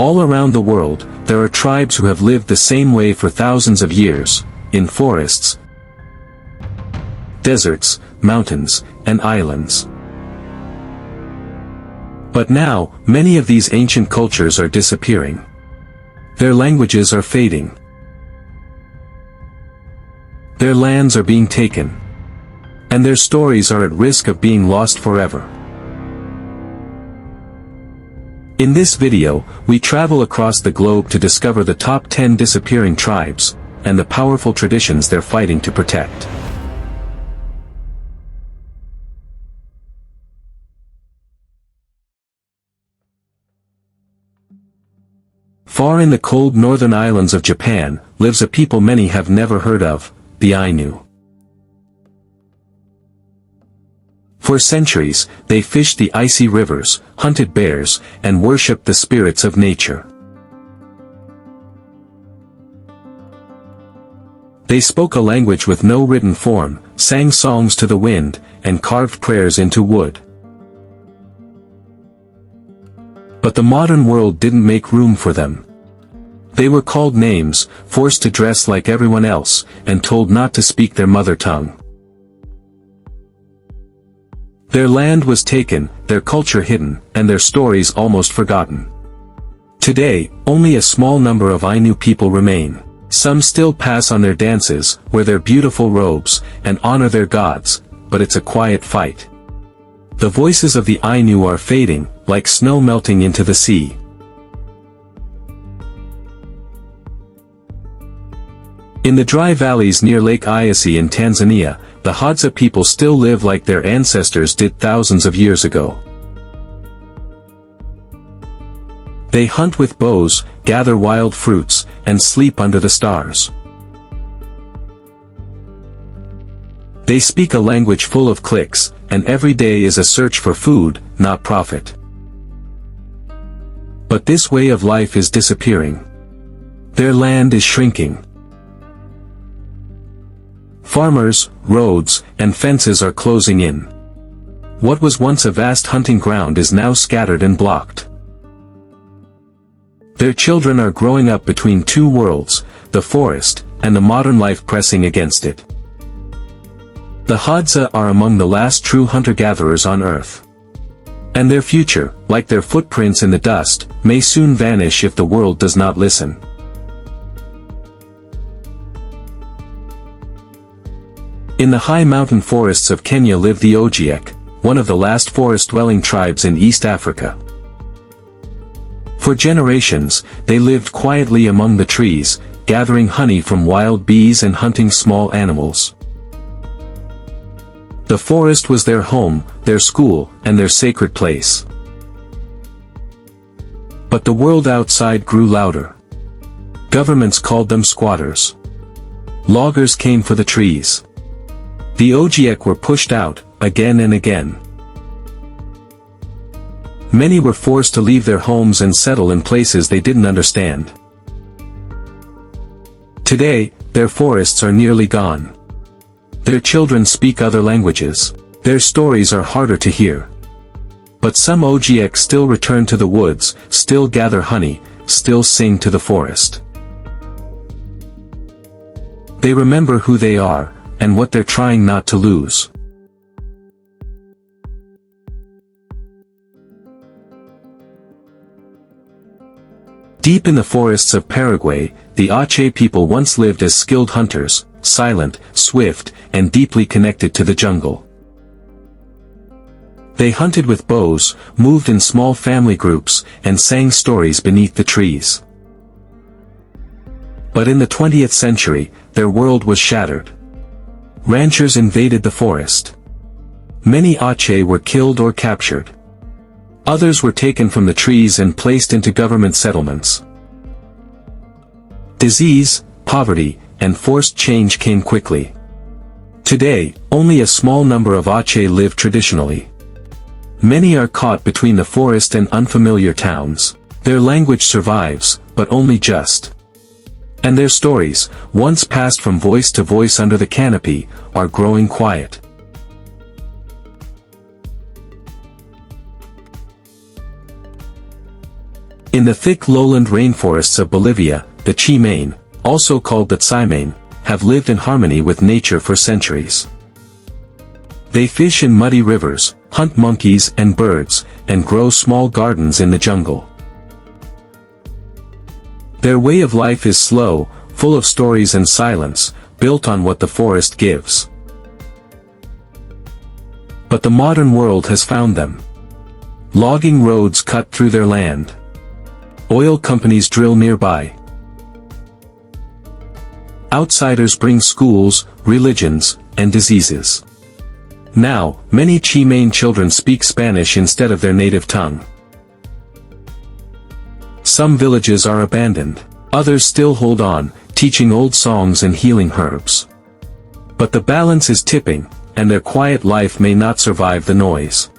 All around the world, there are tribes who have lived the same way for thousands of years, in forests, deserts, mountains, and islands. But now, many of these ancient cultures are disappearing. Their languages are fading. Their lands are being taken. And their stories are at risk of being lost forever. In this video, we travel across the globe to discover the top 10 disappearing tribes, and the powerful traditions they're fighting to protect. Far in the cold northern islands of Japan, lives a people many have never heard of, the Ainu. For centuries, they fished the icy rivers, hunted bears, and worshipped the spirits of nature. They spoke a language with no written form, sang songs to the wind, and carved prayers into wood. But the modern world didn't make room for them. They were called names, forced to dress like everyone else, and told not to speak their mother tongue. Their land was taken, their culture hidden, and their stories almost forgotten. Today, only a small number of Ainu people remain. Some still pass on their dances, wear their beautiful robes, and honor their gods, but it's a quiet fight. The voices of the Ainu are fading, like snow melting into the sea. In the dry valleys near Lake Eyasi in Tanzania, the Hadza people still live like their ancestors did thousands of years ago. They hunt with bows, gather wild fruits, and sleep under the stars. They speak a language full of clicks, and every day is a search for food, not profit. But this way of life is disappearing. Their land is shrinking. Farmers, roads, and fences are closing in. What was once a vast hunting ground is now scattered and blocked. Their children are growing up between two worlds, the forest, and the modern life pressing against it. The Hadza are among the last true hunter-gatherers on Earth. And their future, like their footprints in the dust, may soon vanish if the world does not listen. In the high mountain forests of Kenya live the Ogiek, one of the last forest-dwelling tribes in East Africa. For generations, they lived quietly among the trees, gathering honey from wild bees and hunting small animals. The forest was their home, their school, and their sacred place. But the world outside grew louder. Governments called them squatters. Loggers came for the trees. The Ogiek were pushed out, again and again. Many were forced to leave their homes and settle in places they didn't understand. Today, their forests are nearly gone. Their children speak other languages. Their stories are harder to hear. But some Ogiek still return to the woods, still gather honey, still sing to the forest. They remember who they are, and what they're trying not to lose. Deep in the forests of Paraguay, the Aceh people once lived as skilled hunters, silent, swift, and deeply connected to the jungle. They hunted with bows, moved in small family groups, and sang stories beneath the trees. But in the 20th century, their world was shattered. Ranchers invaded the forest. Many Aceh were killed or captured. Others were taken from the trees and placed into government settlements. Disease, poverty, and forced change came quickly. Today, only a small number of Aceh live traditionally. Many are caught between the forest and unfamiliar towns. Their language survives, but only just. And their stories, once passed from voice to voice under the canopy, are growing quiet. In the thick lowland rainforests of Bolivia, the Chimane, also called the Tsimane, have lived in harmony with nature for centuries. They fish in muddy rivers, hunt monkeys and birds, and grow small gardens in the jungle. Their way of life is slow, full of stories and silence, built on what the forest gives. But the modern world has found them. Logging roads cut through their land. Oil companies drill nearby. Outsiders bring schools, religions, and diseases. Now, many Chimane children speak Spanish instead of their native tongue. Some villages are abandoned. Others still hold on, teaching old songs and healing herbs. But the balance is tipping, and their quiet life may not survive the noise.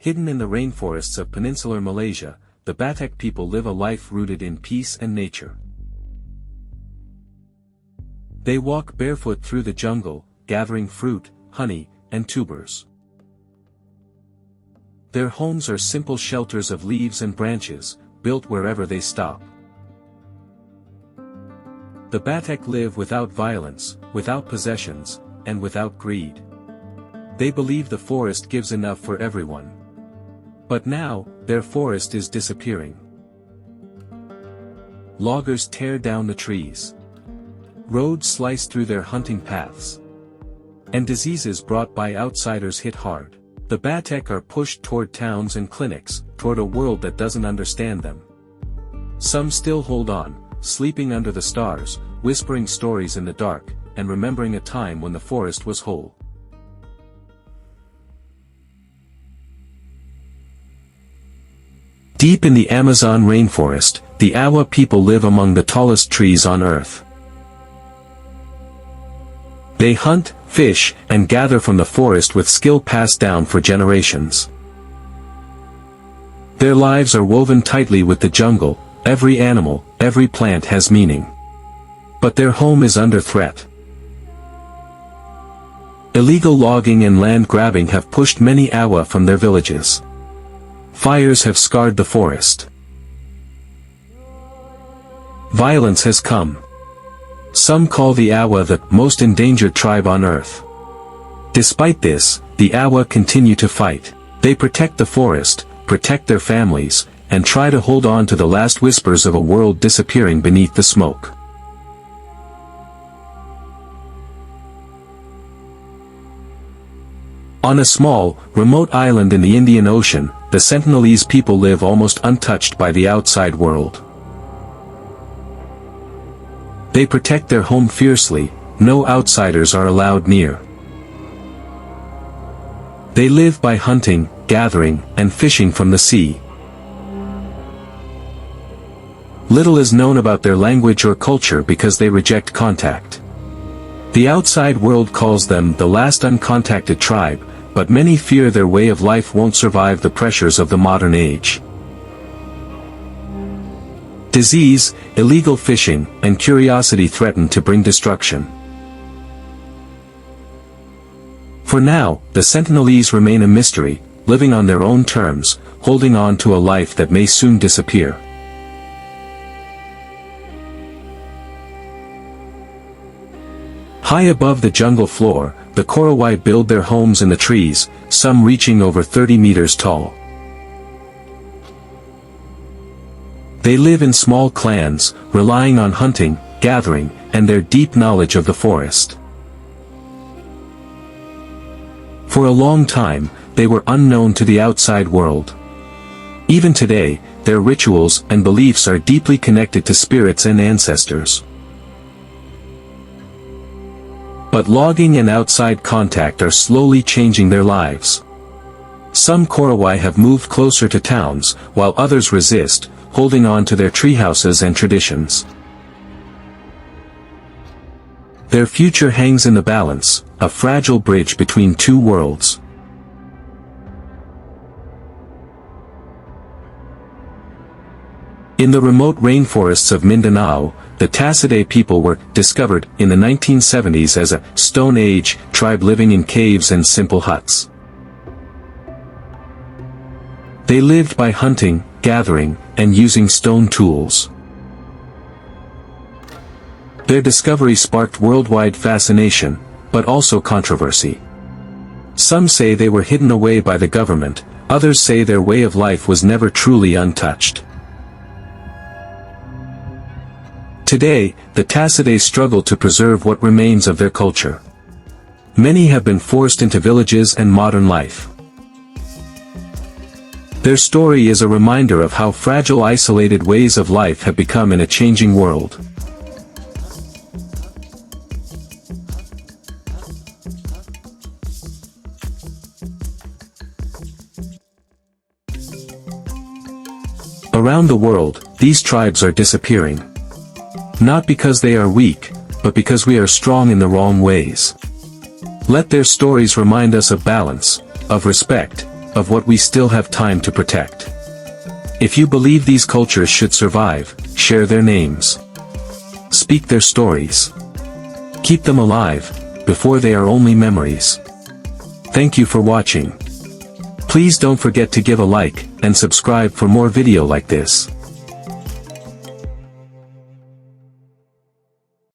Hidden in the rainforests of peninsular Malaysia, the Batak people live a life rooted in peace and nature. They walk barefoot through the jungle, gathering fruit, honey, and tubers. Their homes are simple shelters of leaves and branches, built wherever they stop. The Batak live without violence, without possessions, and without greed. They believe the forest gives enough for everyone. But now, their forest is disappearing. Loggers tear down the trees. Roads slice through their hunting paths. And diseases brought by outsiders hit hard. The Batak are pushed toward towns and clinics, toward a world that doesn't understand them. Some still hold on, sleeping under the stars, whispering stories in the dark, and remembering a time when the forest was whole. Deep in the Amazon rainforest, the Awa people live among the tallest trees on earth. They hunt, fish, and gather from the forest with skill passed down for generations. Their lives are woven tightly with the jungle, every animal, every plant has meaning. But their home is under threat. Illegal logging and land grabbing have pushed many Awa from their villages. Fires have scarred the forest. Violence has come. Some call the Awa the most endangered tribe on earth. Despite this, the Awa continue to fight. They protect the forest, protect their families, and try to hold on to the last whispers of a world disappearing beneath the smoke. On a small, remote island in the Indian Ocean, the Sentinelese people live almost untouched by the outside world. They protect their home fiercely, no outsiders are allowed near. They live by hunting, gathering, and fishing from the sea. Little is known about their language or culture because they reject contact. The outside world calls them the last uncontacted tribe, but many fear their way of life won't survive the pressures of the modern age. Disease, illegal fishing, and curiosity threaten to bring destruction. For now, the Sentinelese remain a mystery, living on their own terms, holding on to a life that may soon disappear. High above the jungle floor, the Korowai build their homes in the trees, some reaching over 30 meters tall. They live in small clans, relying on hunting, gathering, and their deep knowledge of the forest. For a long time, they were unknown to the outside world. Even today, their rituals and beliefs are deeply connected to spirits and ancestors. But logging and outside contact are slowly changing their lives. Some Korowai have moved closer to towns, while others resist, holding on to their treehouses and traditions. Their future hangs in the balance, a fragile bridge between two worlds. In the remote rainforests of Mindanao, the Tasiday people were discovered in the 1970s as a Stone Age tribe living in caves and simple huts. They lived by hunting, gathering, and using stone tools. Their discovery sparked worldwide fascination, but also controversy. Some say they were hidden away by the government, others say their way of life was never truly untouched. Today, the Tassidae struggle to preserve what remains of their culture. Many have been forced into villages and modern life. Their story is a reminder of how fragile isolated ways of life have become in a changing world. Around the world, these tribes are disappearing. Not because they are weak, but because we are strong in the wrong ways. Let their stories remind us of balance, of respect, of what we still have time to protect. If you believe these cultures should survive, share their names. Speak their stories. Keep them alive, before they are only memories. Thank you for watching. Please don't forget to give a like, and subscribe for more video like this.